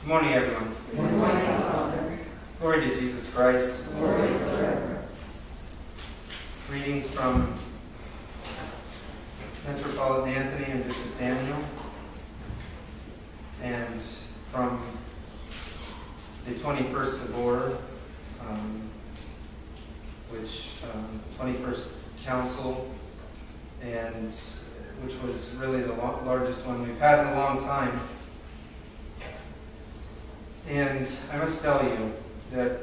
Good morning, everyone. Good morning, Father. Glory to Jesus Christ. Glory forever. Readings from Metropolitan Anthony and Bishop Daniel, and from the 21st Sabor, which 21st Council, and which was really the largest one we've had in a long time. And I must tell you that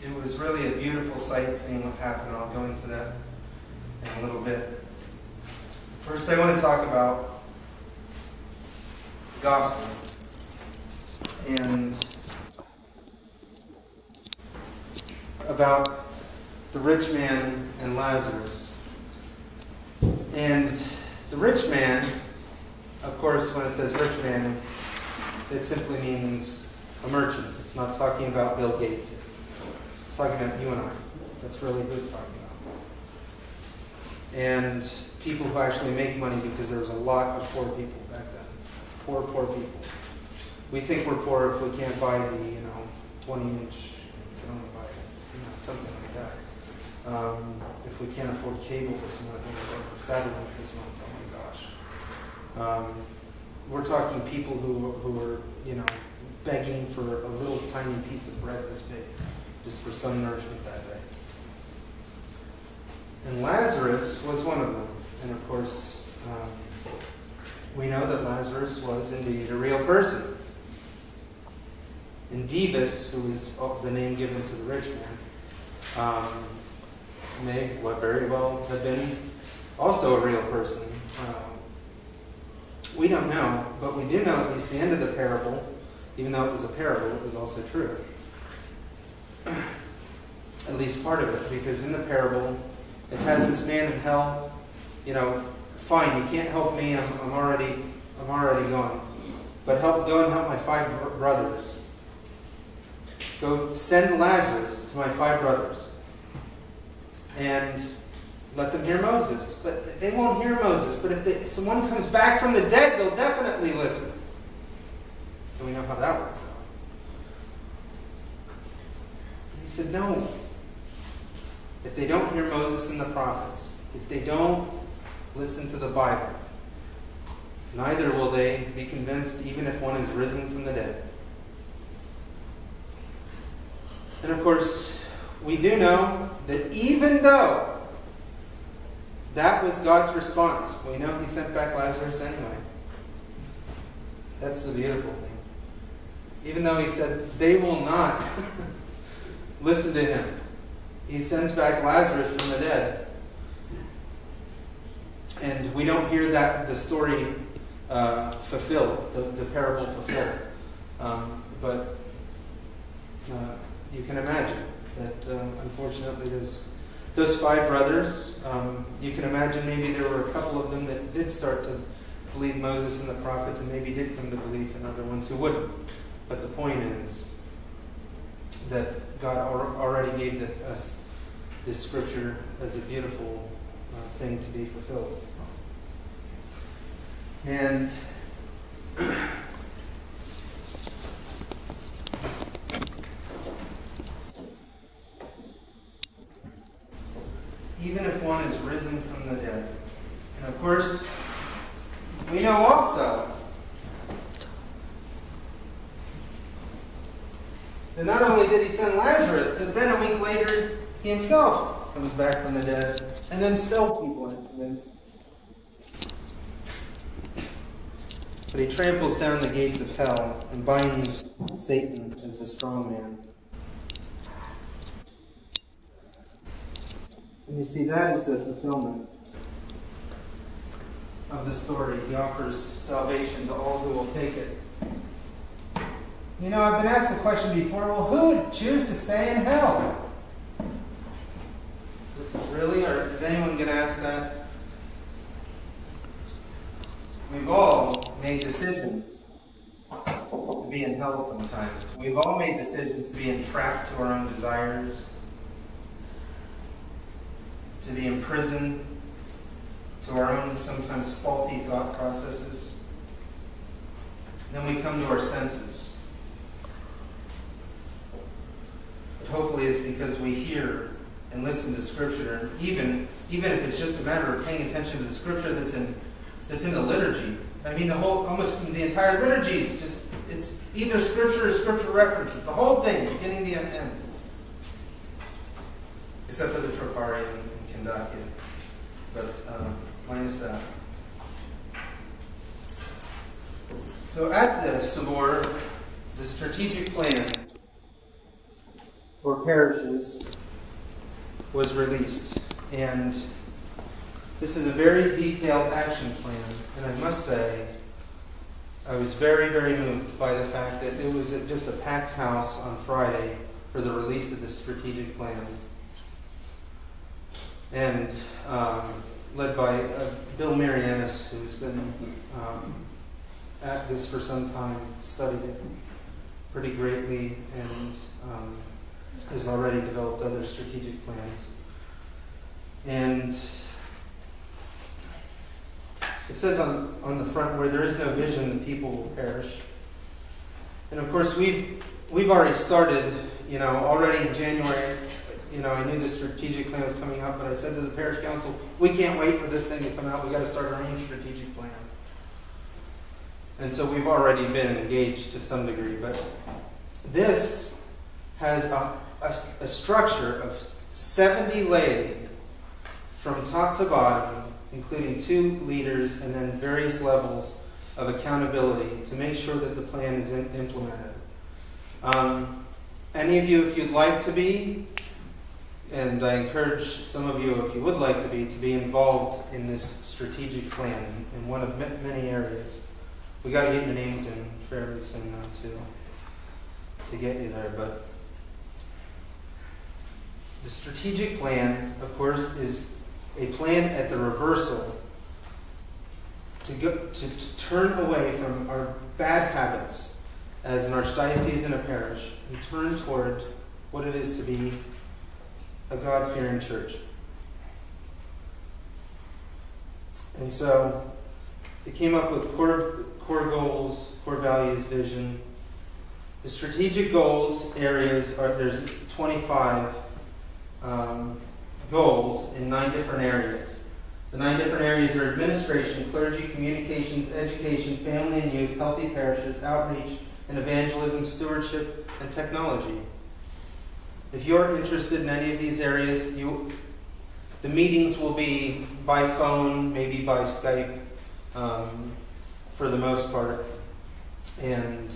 it was really a beautiful sight seeing what happened. I'll go into that in a little bit. First, I want to talk about the gospel and about the rich man and Lazarus. And the rich man, of course, when it says rich man, it simply means a merchant. It's not talking about Bill Gates. It's talking about you and I. That's really who it's talking about. And people who actually make money, because there was a lot of poor people back then. Poor people. We think we're poor if we can't buy the, 20-inch, something like that. If we can't afford cable this month, or satellite this month, oh my gosh. We're talking people who are, begging for a little tiny piece of bread this big, just for some nourishment that day. And Lazarus was one of them. And of course, we know that Lazarus was indeed a real person. And Dives, who is the name given to the rich man, may very well have been also a real person. We don't know, but we do know at least the end of the parable, even though it was a parable, it was also true. At least part of it, because in the parable, it has this man in hell, fine, you can't help me, I'm already gone. But go and help my 5 brothers. Go send Lazarus to my 5 brothers. And let them hear Moses. But they won't hear Moses. But if someone comes back from the dead, they'll definitely listen. And we know how that works out. And he said, no. If they don't hear Moses and the prophets, if they don't listen to the Bible, neither will they be convinced even if one is risen from the dead. And of course, we do know that even though that was God's response, we know He sent back Lazarus anyway. That's the beautiful thing. Even though He said they will not listen to Him, He sends back Lazarus from the dead. And we don't hear the story fulfilled, the parable fulfilled. But you can imagine that, unfortunately, those 5 brothers, you can imagine maybe there were a couple of them that did start to believe Moses and the prophets and maybe did come to belief, and other ones who wouldn't. But the point is that God already gave us this scripture as a beautiful thing to be fulfilled. And even if one is risen from the dead. And of course, we know also that not only did He send Lazarus, that then a week later, He Himself comes back from the dead, and then still people aren't convinced. But He tramples down the gates of hell and binds Satan as the strong man. And you see, that is the fulfillment of the story. He offers salvation to all who will take it. I've been asked the question before, well, who would choose to stay in hell? Really? Or is anyone going to ask that? We've all made decisions to be in hell sometimes. We've all made decisions to be entrapped to our own desires, to be imprisoned to our own sometimes faulty thought processes. then we come to our senses. But hopefully it's because we hear and listen to Scripture, and even if it's just a matter of paying attention to the Scripture that's in the liturgy. I mean, almost the entire liturgy is just, it's either Scripture or Scripture references. The whole thing, beginning to end. Except for the Tropari and Kendakia. But minus that. So at the Sabor, the strategic plan for parishes was released. And this is a very detailed action plan. And I must say, I was very, very moved by the fact that it was just a packed house on Friday for the release of this strategic plan. And led by Bill Marianis, who's been at this for some time, studied it pretty greatly, and has already developed other strategic plans. And it says on the front, where there is no vision, the people will perish. And of course, we've already started, already in January. I knew the strategic plan was coming out, but I said to the parish council, we can't wait for this thing to come out. We've got to start our own strategic plan. And so we've already been engaged to some degree. But this has a structure of 70 laity from top to bottom, including 2 leaders and then various levels of accountability to make sure that the plan is implemented. Any of you, if you'd like to be, and I encourage some of you, if you would like to be involved in this strategic plan in one of many areas. We got to get your names in fairly soon now to get you there. But the strategic plan, of course, is a plan at the reversal to turn away from our bad habits as an archdiocese and a parish and turn toward what it is to be a God-fearing church. And so it came up with core goals, core values, vision. The strategic goals areas there's 25 goals in 9 different areas. The 9 different areas are administration, clergy, communications, education, family and youth, healthy parishes, outreach, and evangelism, stewardship, and technology. If you're interested in any of these areas, the meetings will be by phone, maybe by Skype, for the most part. And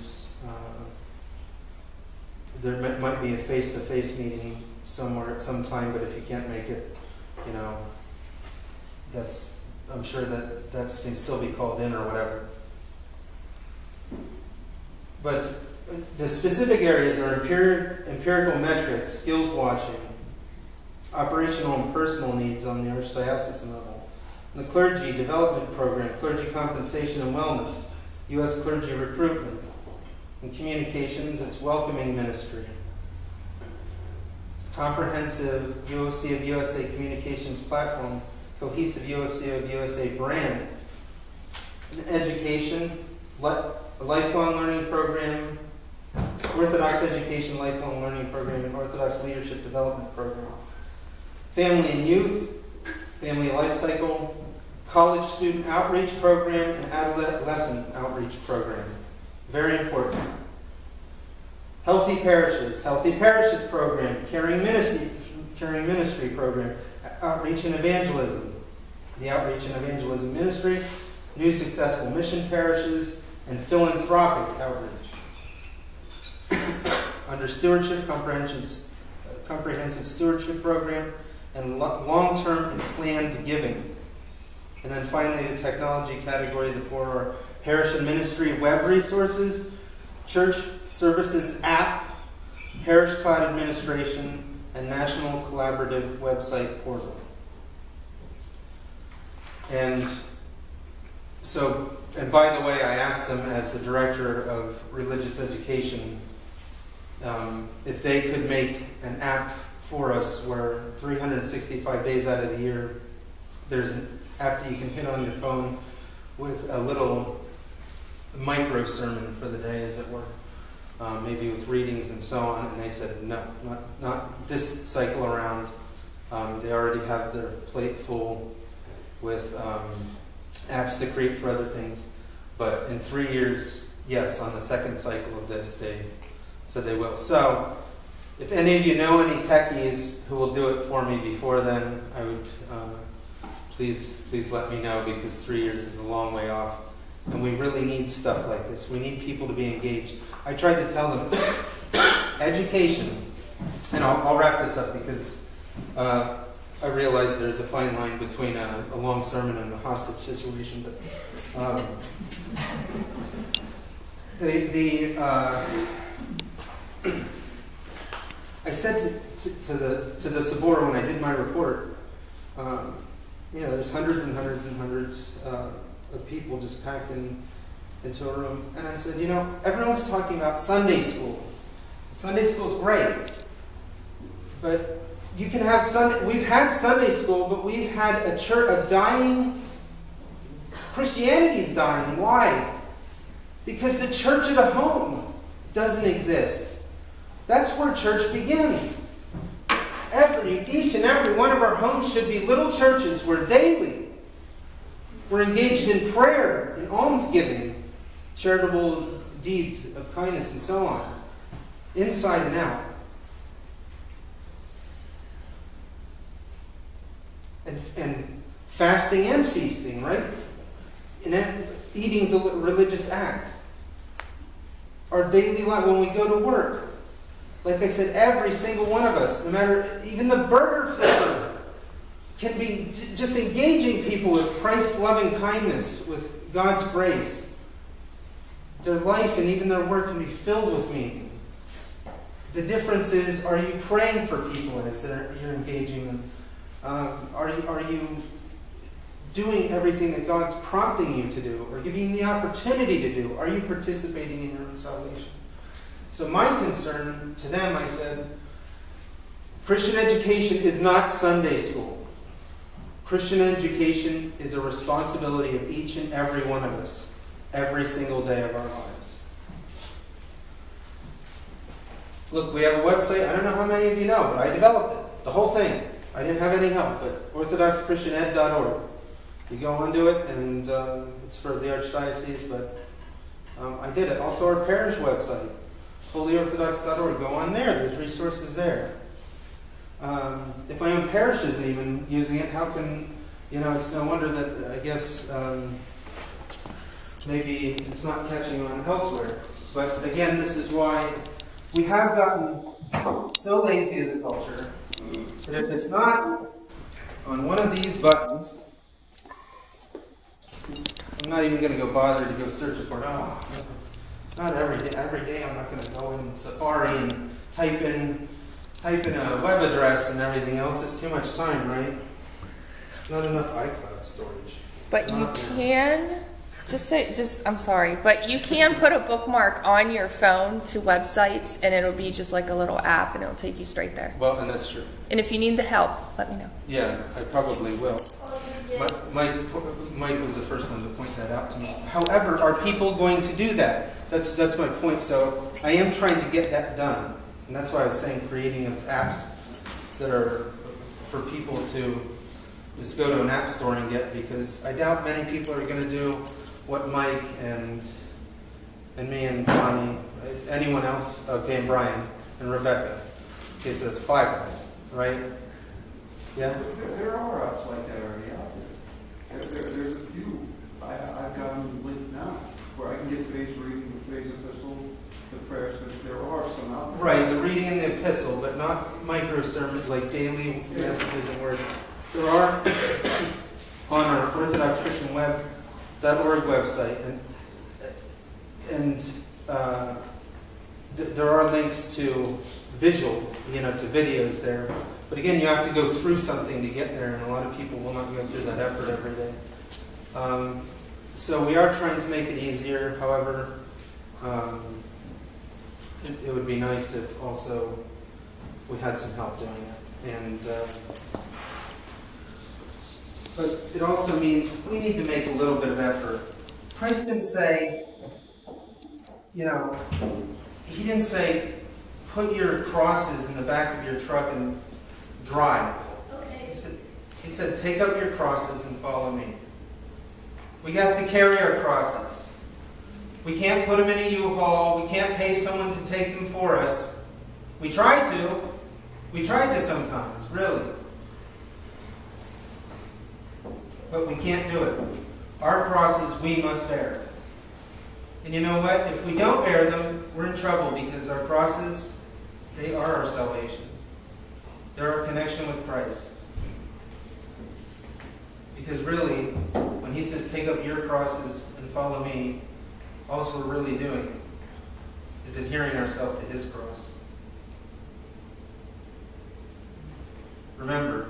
there might be a face-to-face meeting somewhere at some time, but if you can't make it, I'm sure that can still be called in or whatever. But the specific areas are empirical metrics, skills watching, operational and personal needs on the archdiocesan level, the clergy development program, clergy compensation and wellness, U.S. clergy recruitment, and communications, it's welcoming ministry, comprehensive UOC of USA communications platform, cohesive UOC of USA brand, and education, a lifelong learning program, Orthodox education, lifelong learning program, and Orthodox leadership development program. Family and youth, family life cycle, college student outreach program, and adolescent outreach program. Very important. Healthy parishes program, caring ministry program, outreach and evangelism, the outreach and evangelism ministry, new successful mission parishes, and philanthropic outreach. Under stewardship, comprehensive stewardship program, and long-term and planned giving. And then finally, the technology category, the 4 are parish and ministry web resources, church services app, parish cloud administration, and national collaborative website portal. And so, and by the way, I asked them as the director of religious education if they could make an app for us where 365 days out of the year, there's an app that you can hit on your phone with a little micro sermon for the day, as it were, maybe with readings and so on. And they said, no, not this cycle around. They already have their plate full with apps to create for other things. But in 3 years, yes, on the second cycle of this, they said they will. So, if any of you know any techies who will do it for me before then, I would please let me know, because 3 years is a long way off. And we really need stuff like this. We need people to be engaged. I tried to tell them, education, and I'll wrap this up because I realize there's a fine line between a long sermon and a hostage situation. But I said to the Sabor when I did my report, there's hundreds and hundreds and hundreds of people just packed into a room. And I said, everyone's talking about Sunday school. Sunday school's great. But you can have we've had Sunday school, but we've had a church, a dying, Christianity's dying. Why? Because the church at a home doesn't exist. That's where church begins. Each and every one of our homes should be little churches where daily we're engaged in prayer, in almsgiving, charitable deeds of kindness, and so on, inside and out. And fasting and feasting, right? And eating is a religious act. Our daily life, when we go to work, like I said, every single one of us, no matter, even the burger flipper, can be just engaging people with Christ's loving kindness, with God's grace. Their life and even their work can be filled with meaning. The difference is, are you praying for people as you're engaging them? Are you doing everything that God's prompting you to do, or giving you the opportunity to do? Are you participating in your own salvation? So my concern to them, I said, Christian education is not Sunday school. Christian education is a responsibility of each and every one of us, every single day of our lives. Look, we have a website. I don't know how many of you know, but I developed it, the whole thing. I didn't have any help, but orthodoxchristianed.org. You go onto it, and it's for the Archdiocese, but I did it. Also our parish website, fullyorthodox.org. Go on there. There's resources there. If my own parish isn't even using it, how can, it's no wonder that, I guess, maybe it's not catching on elsewhere. But again, this is why we have gotten so lazy as a culture that if it's not on one of these buttons, I'm not even going to go bother to go search for it. Not every day. Every day I'm not going to go in Safari and type in a web address and everything else. It's too much time, right? Not enough iCloud storage. But you can I'm sorry, but you can put a bookmark on your phone to websites, and it'll be just like a little app, and it'll take you straight there. Well, and that's true. And if you need the help, let me know. Yeah, I probably will. Mike was the first one to point that out to me. However, are people going to do that? That's my point. So I am trying to get that done. And that's why I was saying creating apps that are for people to just go to an app store and get, because I doubt many people are going to do what Mike and me and Bonnie, anyone else, okay, and Brian and Rebecca. Okay, so that's 5 of us, right? Yeah? There are apps like that already out there. There's a few. I've got them linked now where I can get today's reading, today's epistle, the prayers. There are some out there. Right, the reading in the epistle, but not micro sermons like daily messages and words. There are on our Orthodox Christian Web.org website, and there are links to visual, to videos there. But again, you have to go through something to get there, and a lot of people will not go through that effort every day. So we are trying to make it easier. However, it would be nice if also we had some help doing it. And but it also means we need to make a little bit of effort. Christ didn't say, you know, he didn't say, put your crosses in the back of your truck and drive. Okay. He said, take up your crosses and follow me. We have to carry our crosses. We can't put them in a U-Haul. We can't pay someone to take them for us. We try to. We try to sometimes, really. But we can't do it. Our crosses we must bear. And you know what? If we don't bear them, we're in trouble because our crosses, they are our salvation. They're our connection with Christ. Because really, when he says, take up your crosses and follow me, all we're really doing is adhering ourselves to his cross. Remember,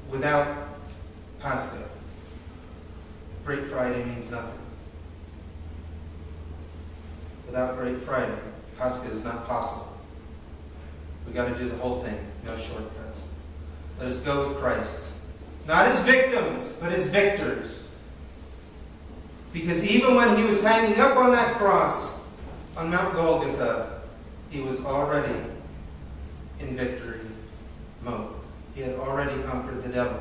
without Pascha, Great Friday means nothing. Without Great Friday, Pascha is not possible. We've got to do the whole thing, no shortcuts. Let us go with Christ. Not as victims, but as victors. Because even when he was hanging up on that cross on Mount Golgotha, he was already in victory mode. He had already conquered the devil.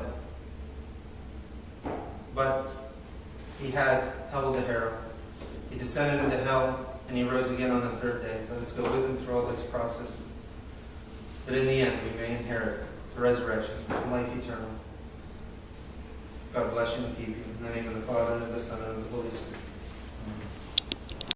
But he had hell to harrow. He descended into hell, and he rose again on the third day. Let us go with him through all this process. That in the end we may inherit the resurrection and life eternal. God bless you and keep you. In the name of the Father, and of the Son, and of the Holy Spirit.